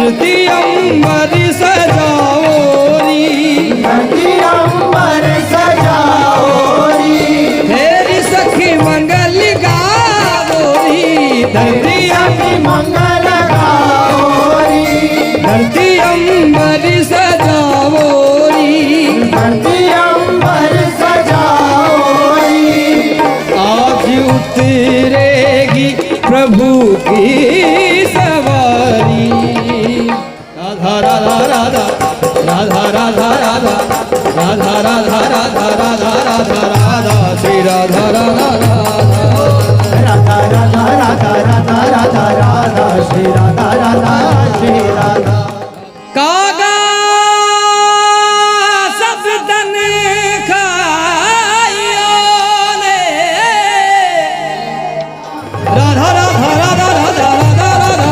धरती अंबर सजाओरी, धरती अंबर सजाओरी, तेरी सखी मंगल गाओरी, धरती मंगल गाओरी, धरती अंबर सजाओरी, धरती अंबर सजाओरी। आज उतरेगी प्रभु की सवारी। राधा राधा राधा राधा राधा राधा राधा राधा राधा राधा राधा राधा श्री राधा राधा राधा राधा राधा राधा राधा राधा श्री राधा राधा श्री राधा। कागा सब तन खाइयो ने राधा राधा राधा राधा राधा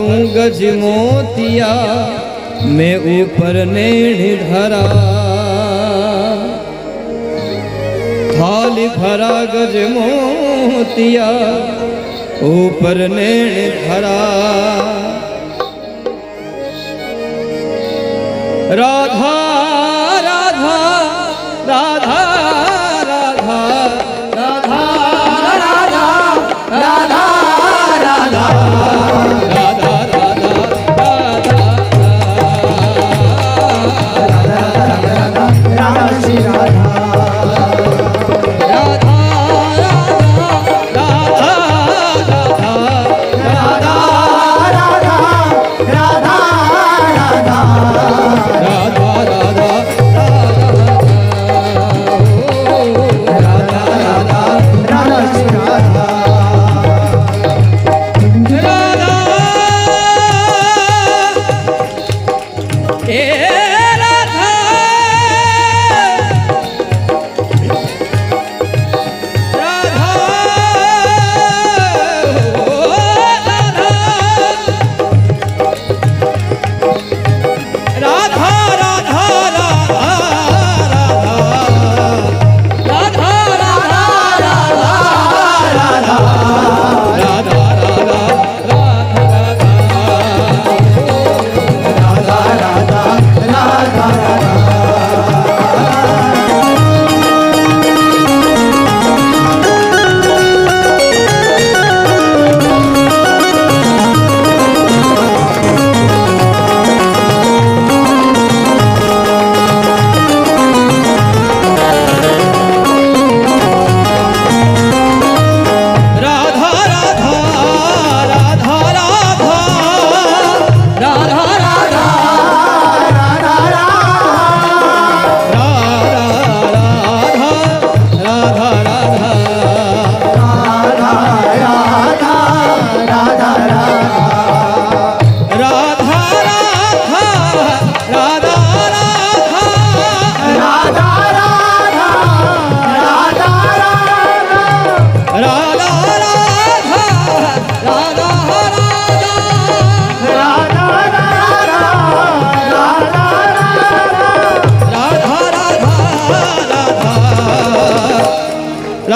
भरूं गज मोतिया मैं ऊपर नेढ़ धरा थाली भरा गज मोतिया ऊपर नेढ़ धरा राधा राधा राधा राधा राधा राधा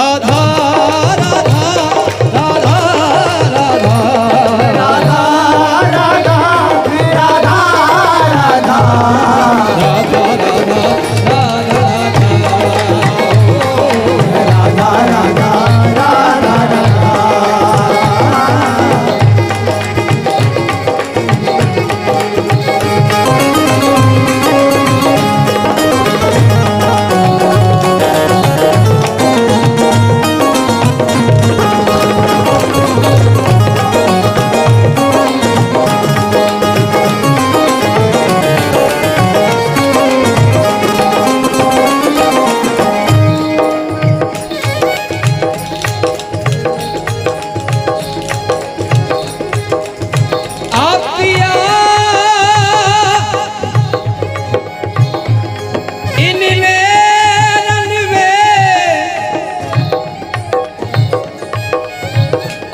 राधा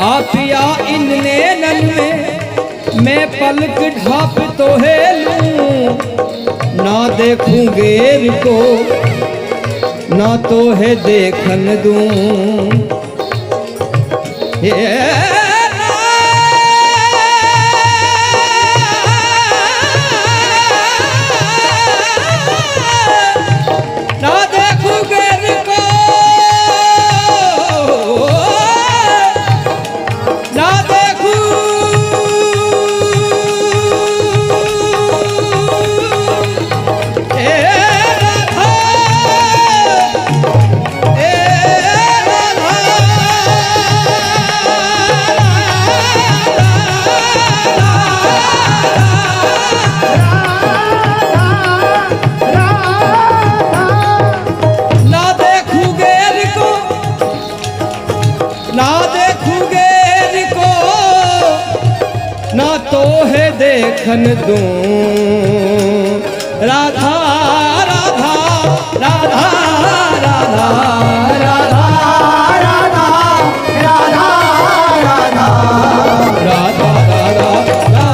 आपिया इन नैनन में मैं पलक ढाप तो है लूं ना देखूं गेर को ना तो है देखन दूं ना देखूं गेर को ना देखूं ना तो है देखन दूं राधा राधा राधा राधा राधा राधा राधा राधा राधा राधा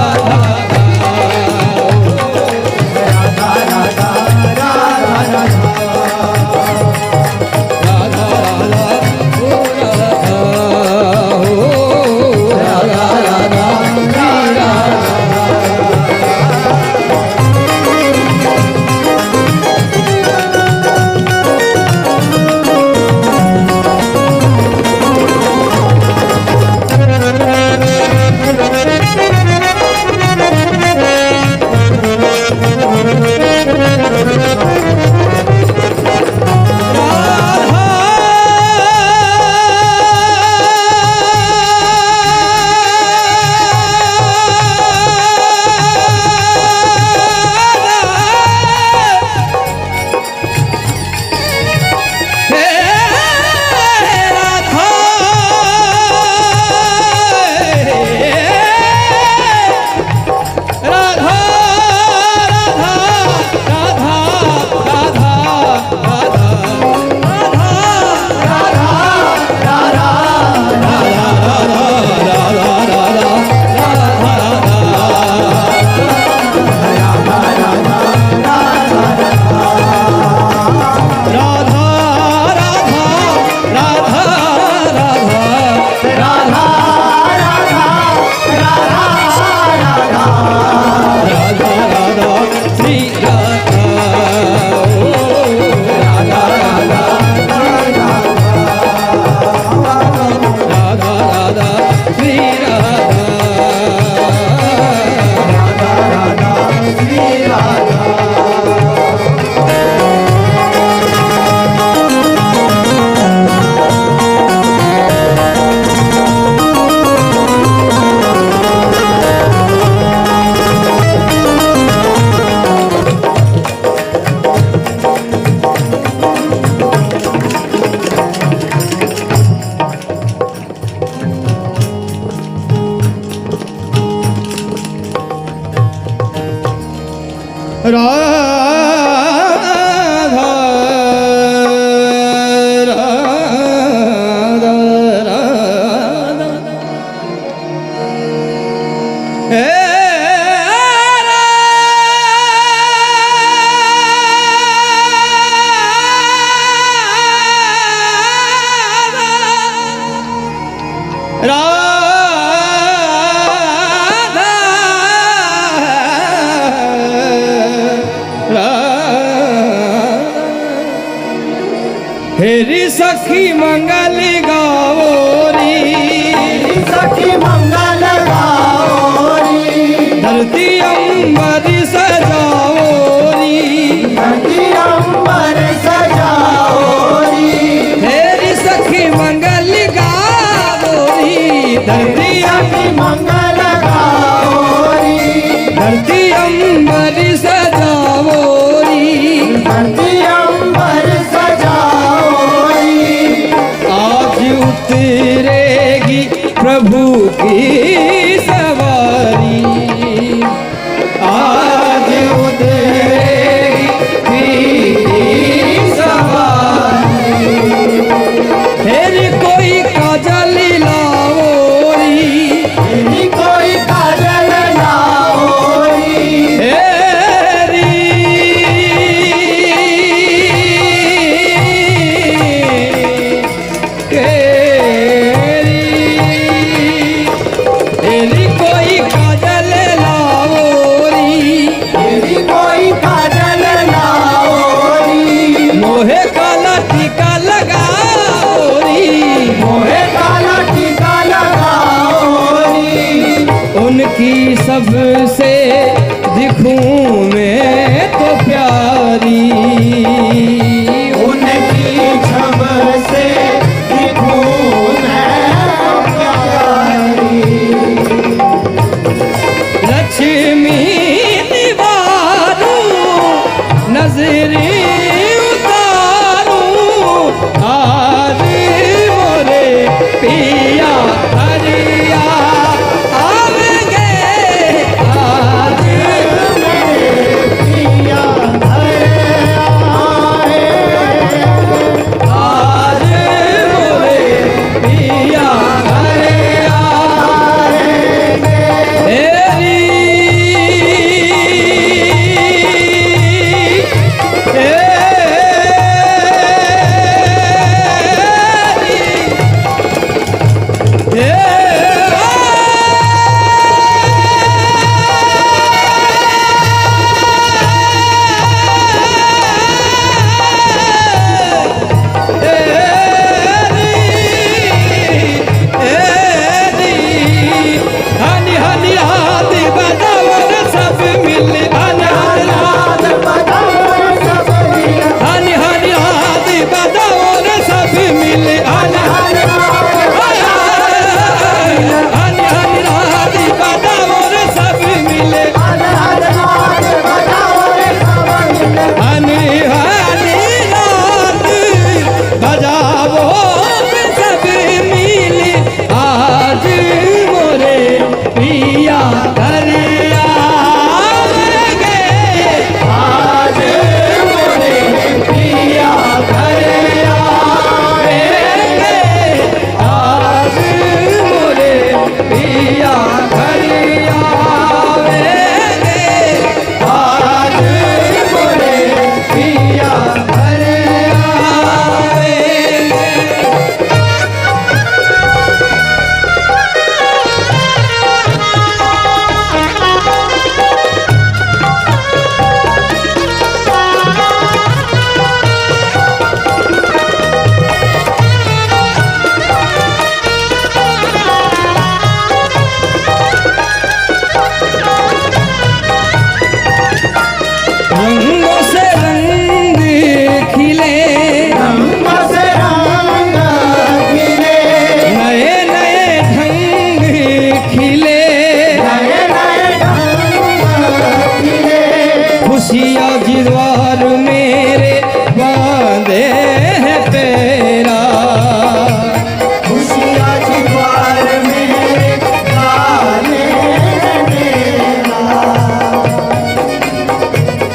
राधा राधा राधा हे हेरी सखी मंगल गाओरी, सखी मंगल गाओरी, धरती अंबर सजाओरी, धरती अंबर सजाओरी, हेरी सखी मंगल गाओरी, धरती सखी मंगल गाओरी, धरती अंबर सजाओरी, धरती अंबर सजाओरी, आज उतरेगी प्रभु की सवारी, आज उतरेगी सवारी, तेरी कोई काजल लाओरी, तेरी कोई काजल लाओरी, तेरी कोई काजल लाओरी, तेरी कोई काजल लाओरी, मोहे काला टीका लगाओरी, मोहे काला टीका लगाओरी, उनकी सबसे दिखूं मैं तो प्यारी, उनकी छब से दिखूं मैं प्यारी, लक्ष्मी निवारूं नजरे उतारूं, आज मोरे पिया हरिया आवेंगे, आज पिया घर आए, आज मोरे पिया हरिया तेरी हनी हनी आदि बजावर सब मिले, रात बजाओ सब मिल, हनी हनी आदि बजावर सब मिले, हनी हनी आदि बजावर सब मिले, रात बजाओ सब मिल, हनी हनी रात बजावो सब मिले, आज मोरे पिया घर आवेंगे, आज मोरे पिया घर आवेंगे, आज मोरे पिया घर आवेंगे, आज मोरे पिया घर आवेंगे। रंगों से रंग खिले, रंग से रंग खिले, नए नए ढंग खिले, नए नए ढंग खिले, खुशियाँ जिद्वार मेरे बांधे हैं तेरा, खुशियाँ जिद्वार मेरे गाने मेरा,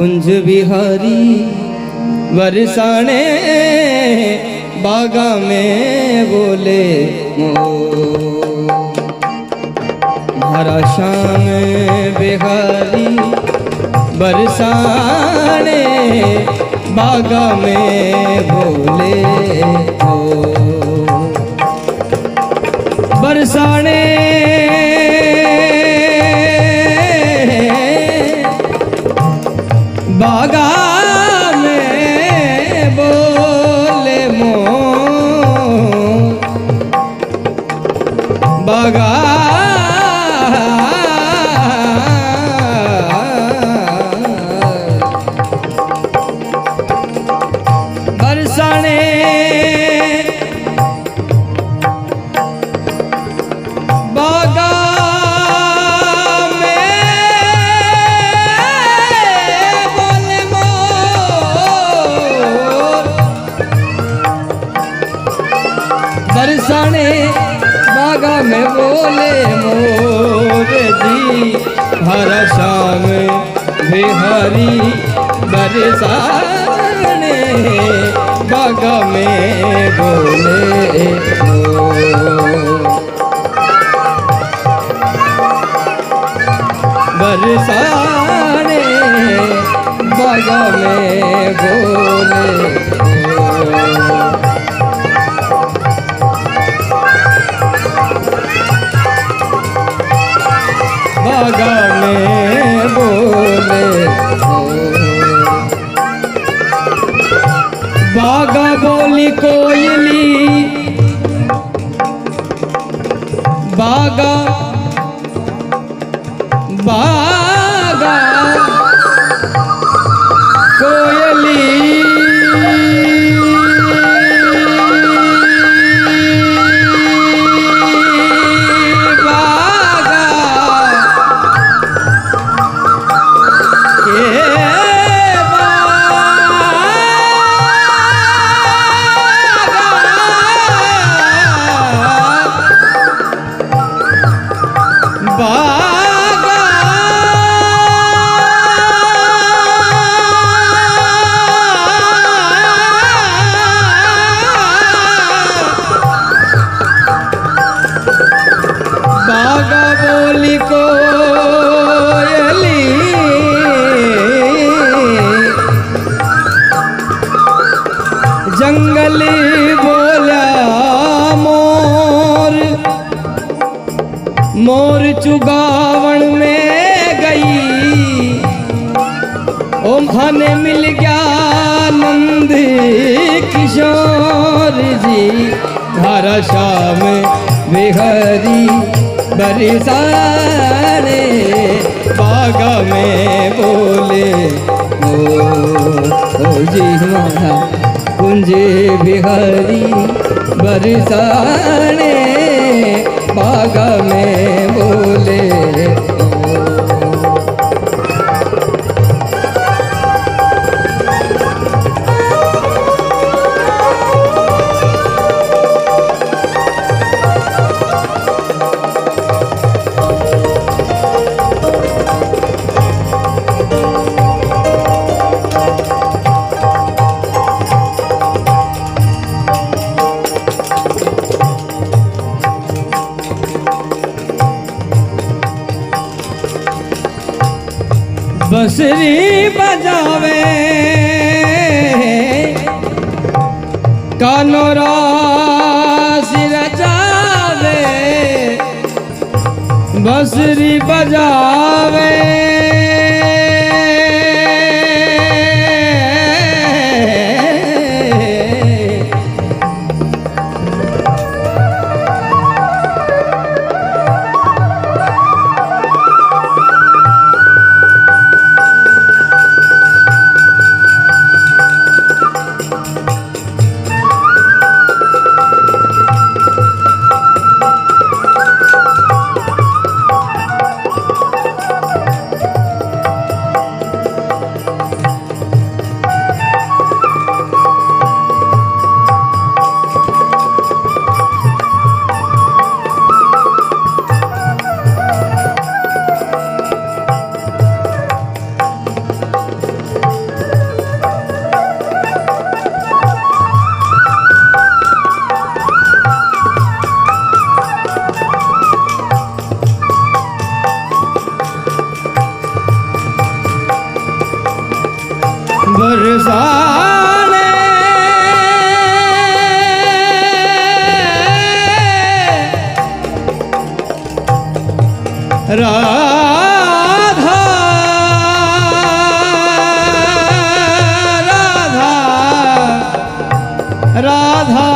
कुंज बिहारी बरसाने बागा में बोले हरा श्याम बिहारी बरसाने बागा में बोले हो बरसाने बागा में बोले बागा बरसाने बागा बरसाने बागा में बोले मोर जी हर शाम बिहारी बरसाने बागा में बोले बरसाने बागा में बोले बागा में बोले बागा बोली कोयली बागा बागा कोयली बागा बोली कोयली जंगली बोला मोर मोर चुगावन में गई ओ खाने मिल गया नंद किशोर जी हरा श्याम बिहारी बरसाने बागा में बोले ओ जी हमारा कुंज बिहारी बरसाने बागा में बोले बंसुरी बजावे कानो रास रचावे बंसुरी बजावे बरसाने राधा राधा राधा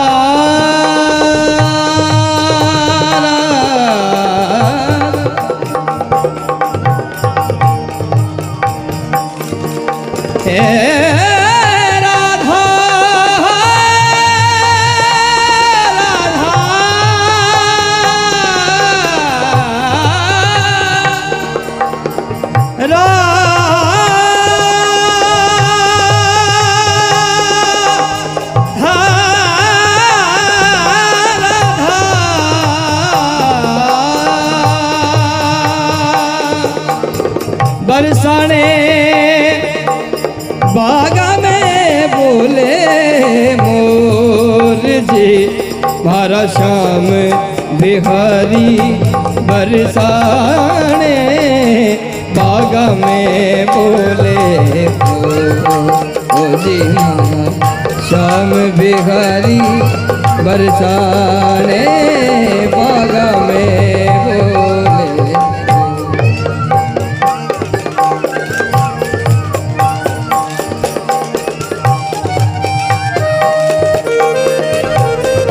बरसाने बागा में बोले मोर जी मारा श्याम बिहारी बरसाने बागा में बोले ओ जी मारा श्याम बिहारी बरसाने बागा में बोले।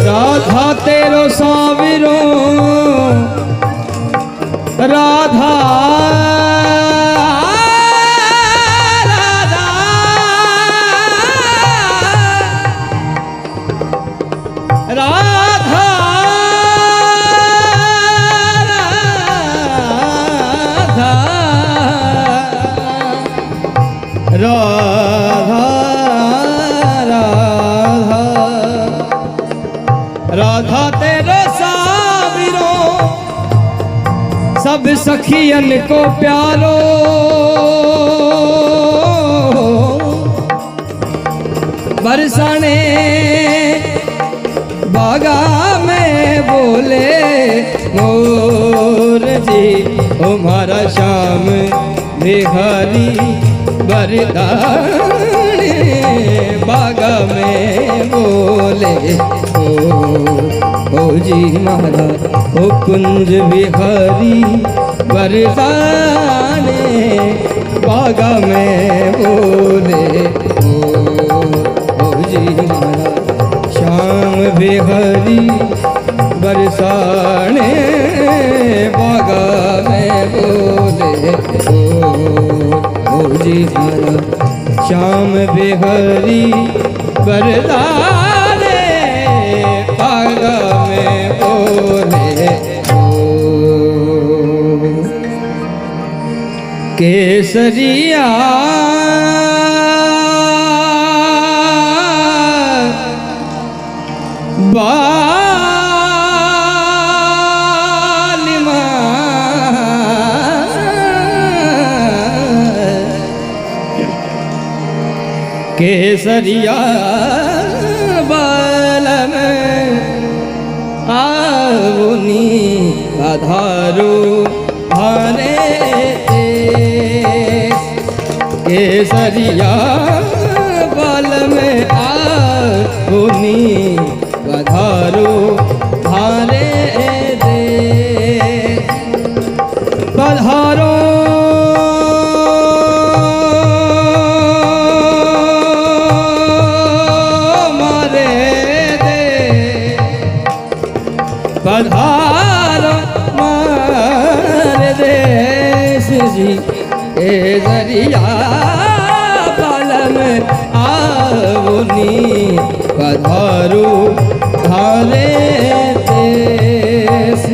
राधा तेरो साविरो राधा राधा राधा राधा राधा तेरे साविरो सब सखियन को प्यारो बरसाने बागा में बोले मोर जी ओ मारा श्याम बिहारी बरदाने बागा में बोले ओ जी मारा ओ कुंज बिहारी बरसाने बागा में बोले ओ जी मारा श्याम बिहारी बरसाने बागा में बोले ओ जी मारा श्याम बिहारी बरसाने बागा में बोले केसरिया केसरिया बाल में आवनी आधारो हरे केसरिया बाल में आवनी आधारो हरे दे पधारो पधारो मारे देश जी ए जरिया पालम आवनी पधारो हारे देश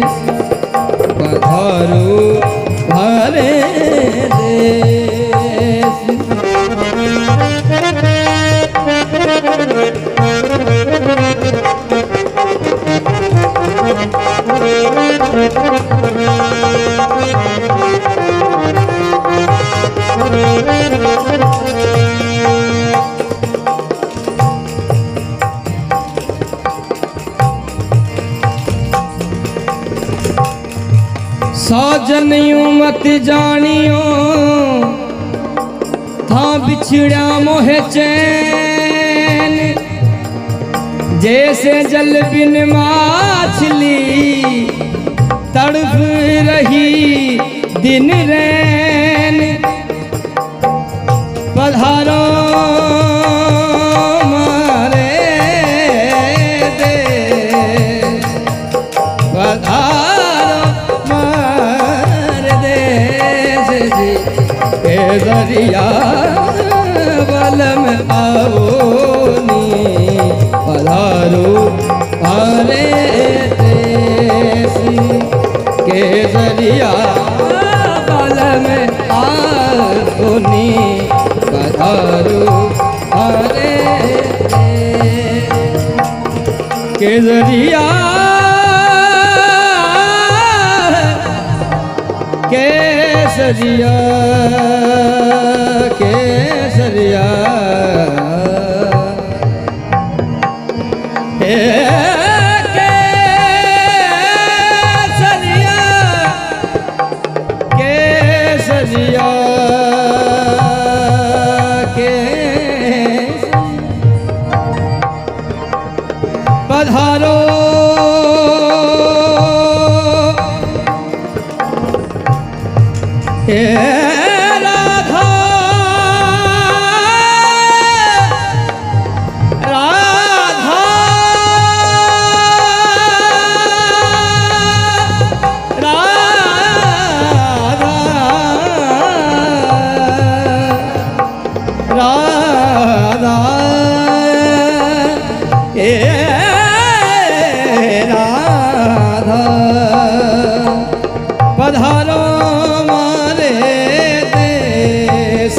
पधारो हारे देश। साजनियों मत जानियो था बिछड़ा मोहे चैन, जैसे जल बिन माछली तड़प रही दिन रैन। पधारो मारे देश, पधारो मारे देश जी के दरिया बल में आओ नी। पधारो मारे देश के दरिया बल में आओ नी। पधारो मारे केसरिया केसरिया केसरिया केसरिया पधारो हे राधा राधा राधा राधा हे राधा। पधारो मारे देश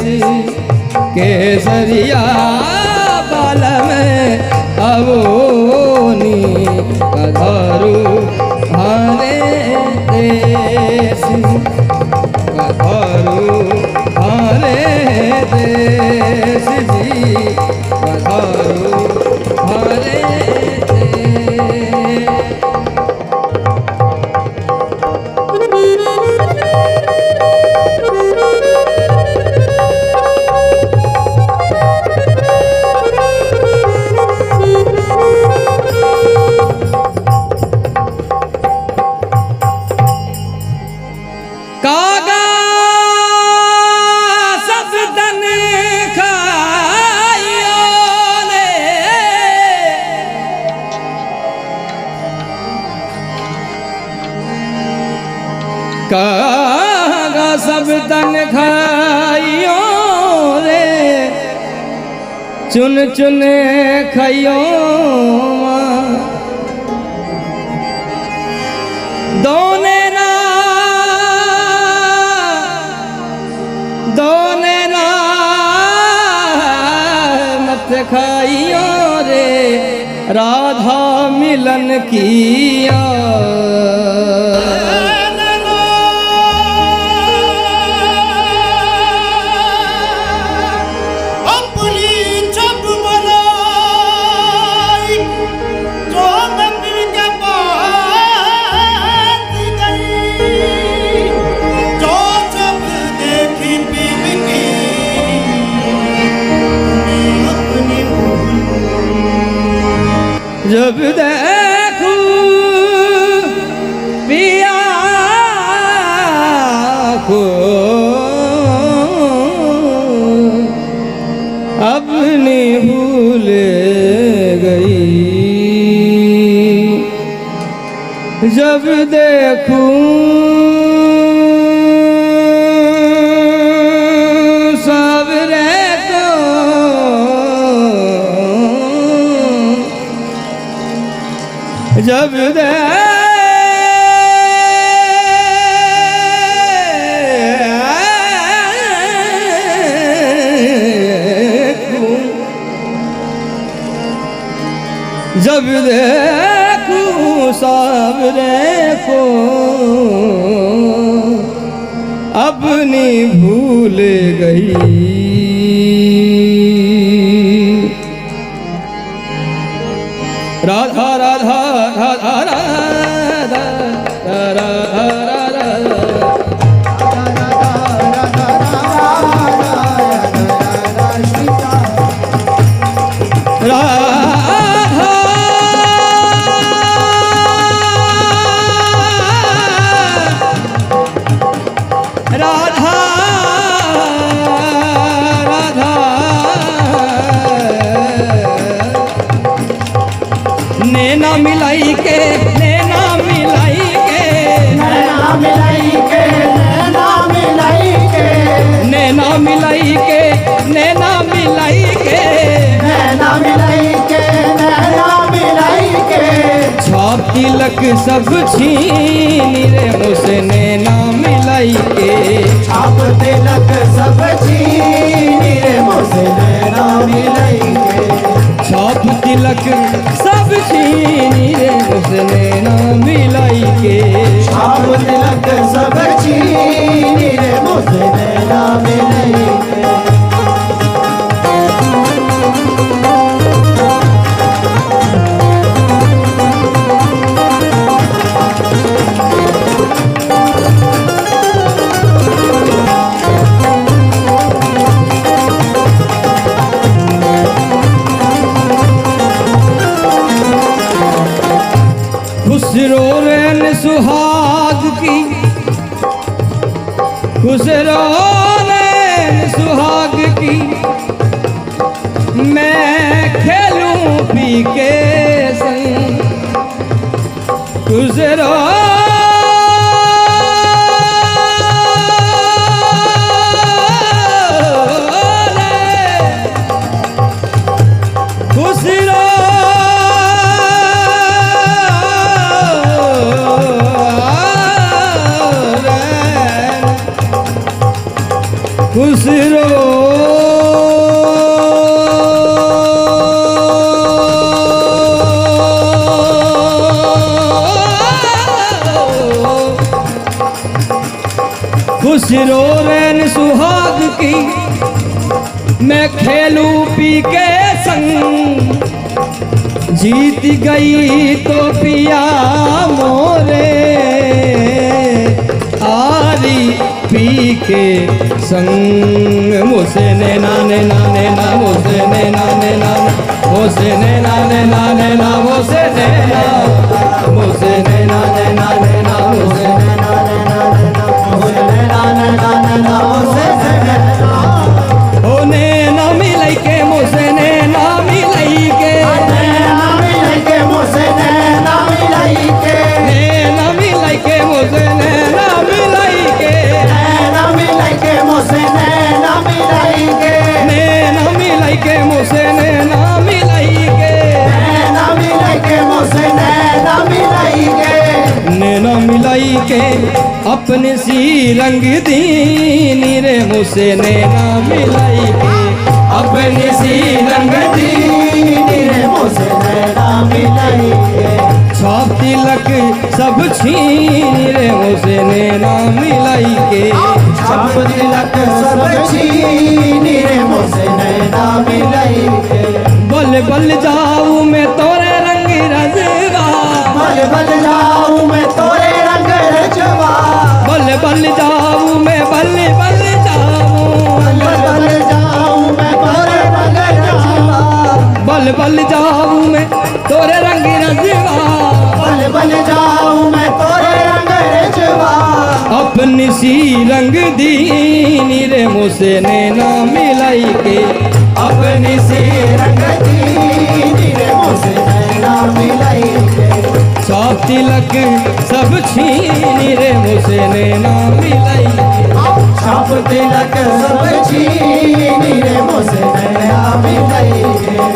केसरिया बाल में अवोनी। पधारो मारे देश, पधारो मारे देश जी, पधारो मारे कागा सब तन खाइयो ने। कागा सब तन खाइयो रे, चुन चुन खाइयो दोने खाइयो रे राधा मिलन किया। अपनी जब बनाई जो नबी के पास गई, जो जब देखी बीवी की जब देखूं पिया को अपनी भूल गई। जब देखूं सबरे को जब जब देखूं सावरे को अपनी भूल गई। राधा राधा राधा राधा राधा राधा मिलाई के नैना मिलाई के नैना मिलाई के नैना मिलाई के नैना मिलाई के नैना मिलाई के नैना मिलाई के नैना मिलाई के छाप तिलक सब छीन रे मुझसे नैना मिलाई के छाप तिलक सब छीन रे मुझसे नैना मिलाई के छाप तिलक सब छीन रे मुझसे नैना मिलाई के छाप तिलक सब छीन रे मुझसे नैना मिलाई के खुसरो रैन सुहाग की खुसरो रैन सुहाग की मैं खेलूं पी के संग खुसरो खुसरो खुसरो खुसरो रैन सुहाग की मैं खेलूं पी के संग जीत गई तो पिया मोरे आरी पी के संग मुझसे नैना नैना नैना मुझसे नैना नैना मुझसे नैना नैना नैना मुझसे नैना मुझसे नैना नैना नैना मुझसे नैना नैना नैना मुझसे नैना नैना नैना मुझसे नैना ओ नैना मिलाई के मुझसे नैना मिलाई के नैना मिलाई के मुझसे नैना मिलाई के नैना मिलाई के मुझसे नैना मिलाई के नैना मिलाई के मुझसे नैना मिलाई के नैना मिलाई के मुझसे नैना मिलाई के नैना मिलाई के मुझसे नैना मिलाई के नैना मिलाई के अपने सी रंग दीनी रे मुझसे नैना मिलाई के अपने सी रंग दीनी रे मुझसे नैना मिलाई के छाप तिलक सब छीन रे मुझसे नैना मिलाई के छाप तिलक सब छीन रे मुझसे नैना मिलाई के बल बल जाऊं मैं तोरे रंग रजवा बल बल जाऊं मैं तोरे रंग रजवा बल बल जाऊं मैं बल बल जाऊं बल बल जाऊं मैं तोरे रंग रजवा बल बल जाऊं मैं तोरे रंग रजवा बल बल जाऊं मैं तोरे रंग रजवा अपनी सी रंग दीनी रे मुझसे नैना मिलाई के अपनी सी रंग दीनी रे मुझसे नैना मिलाई के छाप तिलक सब छीनी रे मुझसे नैना मिलाई के छाप तिलक सब छीनी रे मुझसे नैना मिलाई के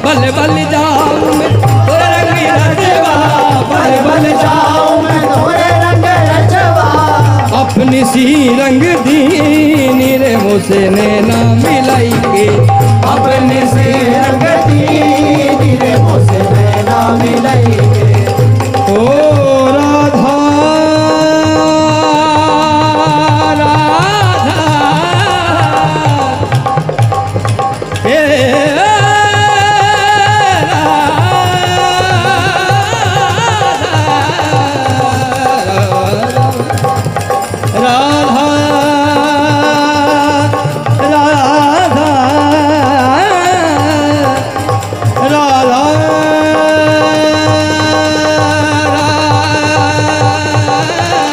बल्ले बल्ले जाऊं मैं तोरे रंग रजवा, बल्ले बल्ले जाऊं मैं तोरे रंग अपनी सी रंग दीनी रे मुझसे नैना मिलाई के अपने से रंग दी रे मुझसे नैना मिलाएंगे। ओ राधा राधा हे राधा राधा राधा राधा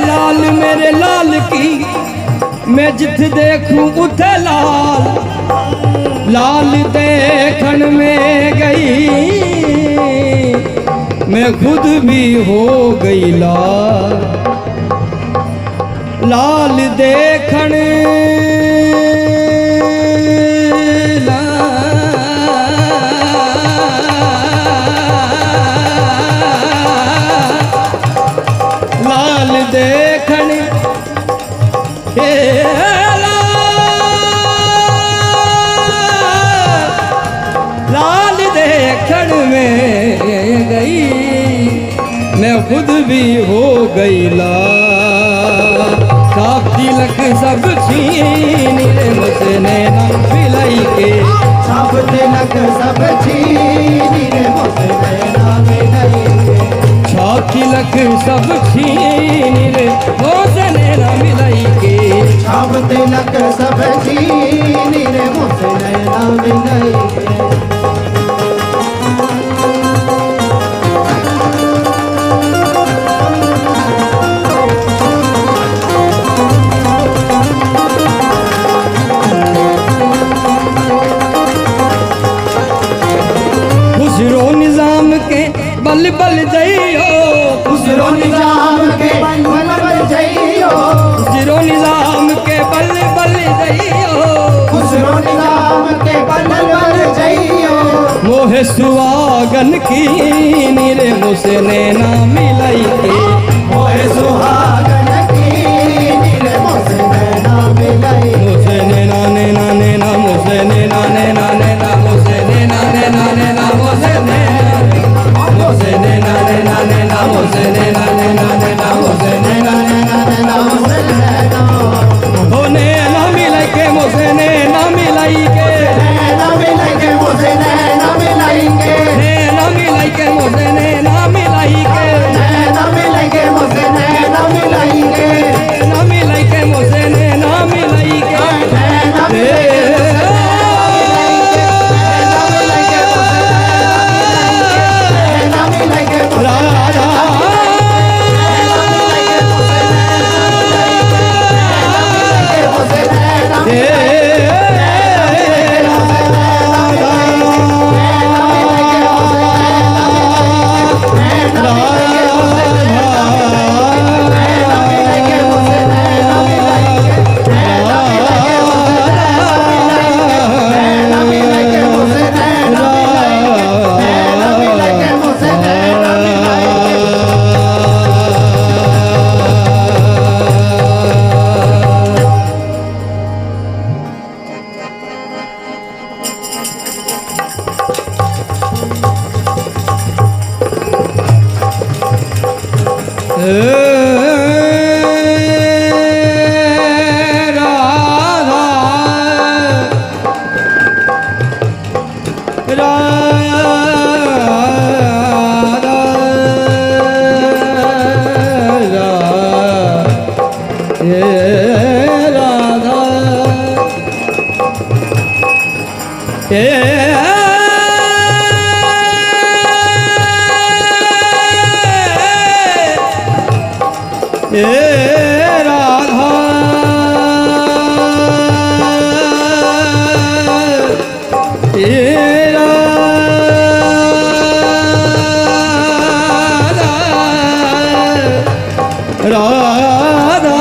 लाल मेरे लाल की मैं जिथ देखूं उठे लाल लाल देखन में गई मैं खुद भी हो गई लाल लाल देखन लाल देखन हे लाल देखन में गई मैं खुद भी हो गई लाल साफ तिलक सब छीन रे मुझसे नैना मिलाई के सब तिलक सब छीन रे मुझसे नैना मिलाएंगे। छाप तिलक सब छीन रे मुझसे नैना मिलाई के सब तिलक सब छीन रे मुझसे नैना मिलाएंगे। खुसरो निजाम के बल बल जइयो खुसरो निजाम के बल बल जइयो। खुसरो निजाम के बल बल जइयो खुसरो निजाम के बल बल जइयो। मोहे सुहागन की नीरे मुझसे नैना मिलाई के मोहे सुहागन की नीरे मुझसे नैना मिलाई। मुझसे नैना नैना नैना मुझसे नैना नैना नैना मुझसे नैना नैना नैना मुझसे नैना मुझसे नैना नैना नैना मुझसे नैना नैना नैना मुझसे नैना नैना नैना मुझसे नैना हो नैना मिलाई के मुझसे नैना मिलाई के नैना मिलाएंगे मुझसे नैना मिलाएंगे। नैना मिलाई के मुझसे नैना मिलाई के नैना मिलाएंगे मुझसे नैना मिलाएंगे। राधा हे राधा राधा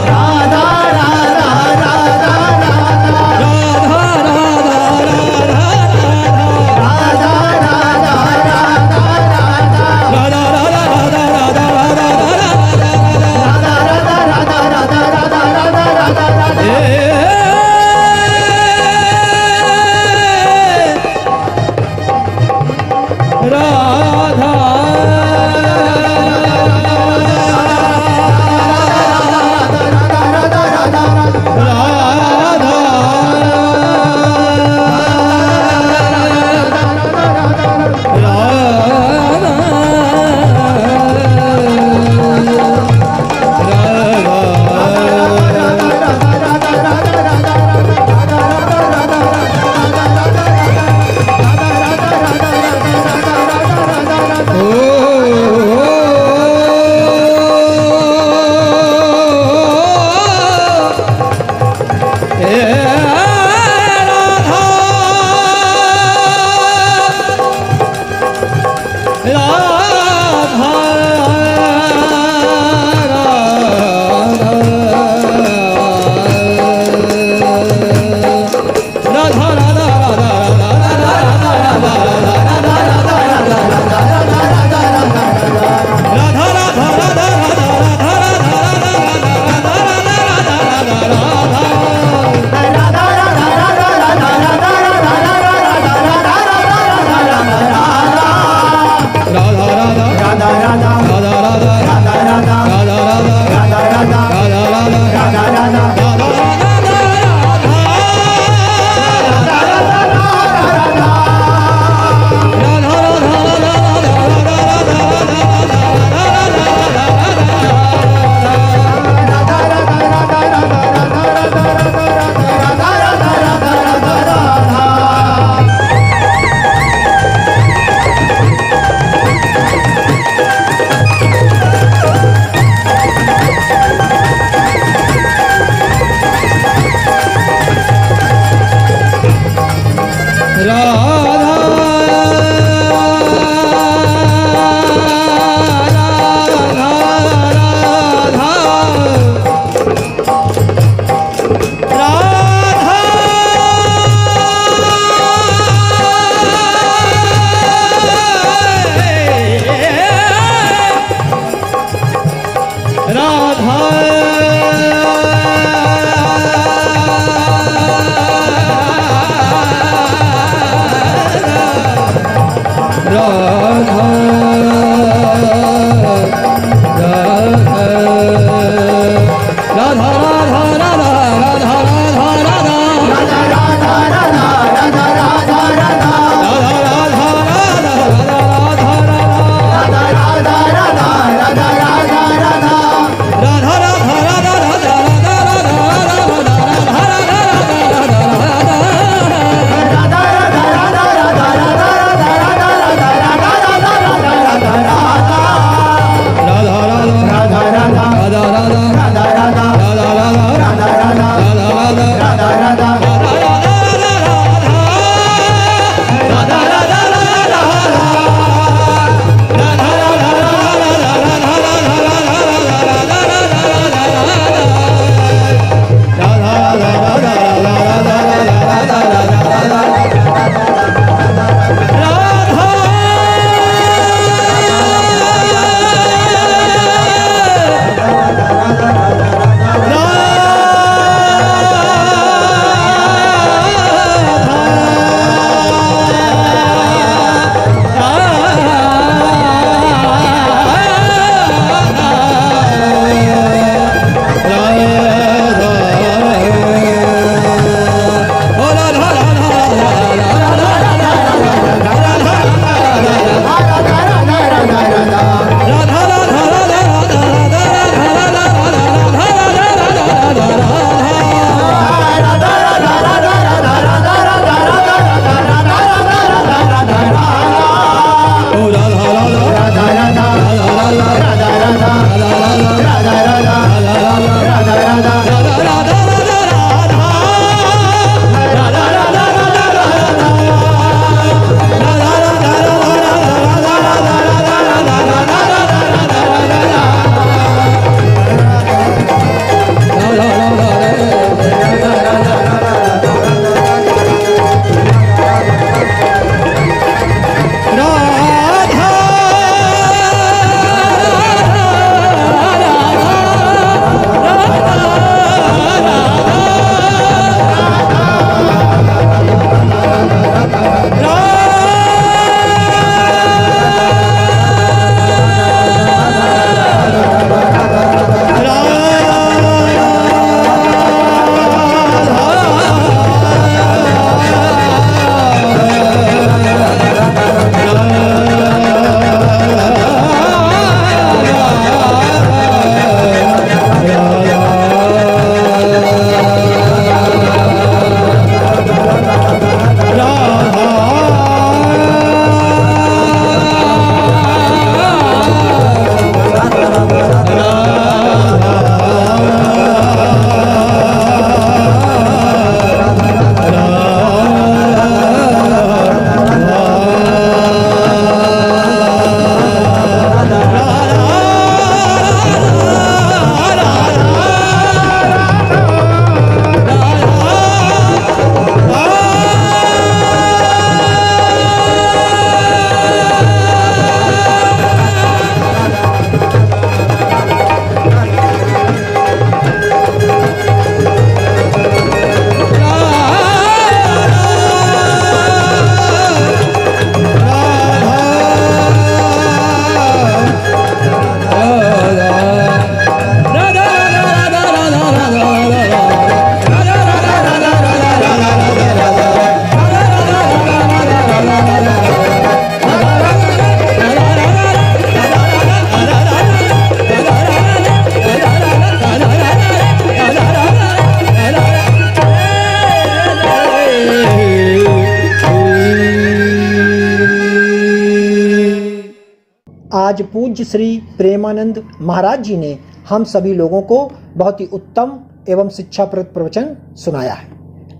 राधा राधा आज पूज्य श्री प्रेमानंद महाराज जी ने हम सभी लोगों को बहुत ही उत्तम एवं शिक्षाप्रद प्रवचन सुनाया है।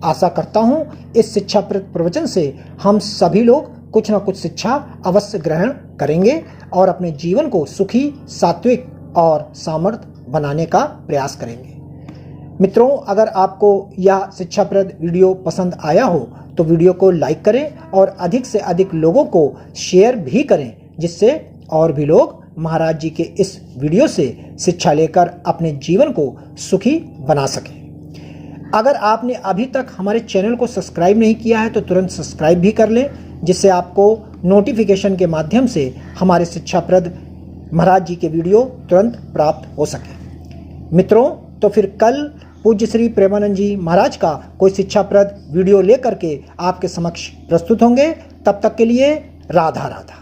आशा करता हूँ इस शिक्षाप्रद प्रवचन से हम सभी लोग कुछ न कुछ शिक्षा अवश्य ग्रहण करेंगे और अपने जीवन को सुखी, सात्विक और सामर्थ्य बनाने का प्रयास करेंगे। मित्रों, अगर आपको यह शिक्षाप्रद वीडियो पसंद आया हो तो वीडियो को लाइक करें और अधिक से अधिक लोगों को शेयर भी करें, जिससे और भी लोग महाराज जी के इस वीडियो से शिक्षा लेकर अपने जीवन को सुखी बना सकें। अगर आपने अभी तक हमारे चैनल को सब्सक्राइब नहीं किया है तो तुरंत सब्सक्राइब भी कर लें, जिससे आपको नोटिफिकेशन के माध्यम से हमारे शिक्षाप्रद महाराज जी के वीडियो तुरंत प्राप्त हो सके। मित्रों, तो फिर कल पूज्य श्री प्रेमानंद जी महाराज का कोई शिक्षाप्रद वीडियो लेकर के आपके समक्ष प्रस्तुत होंगे। तब तक के लिए राधा राधा।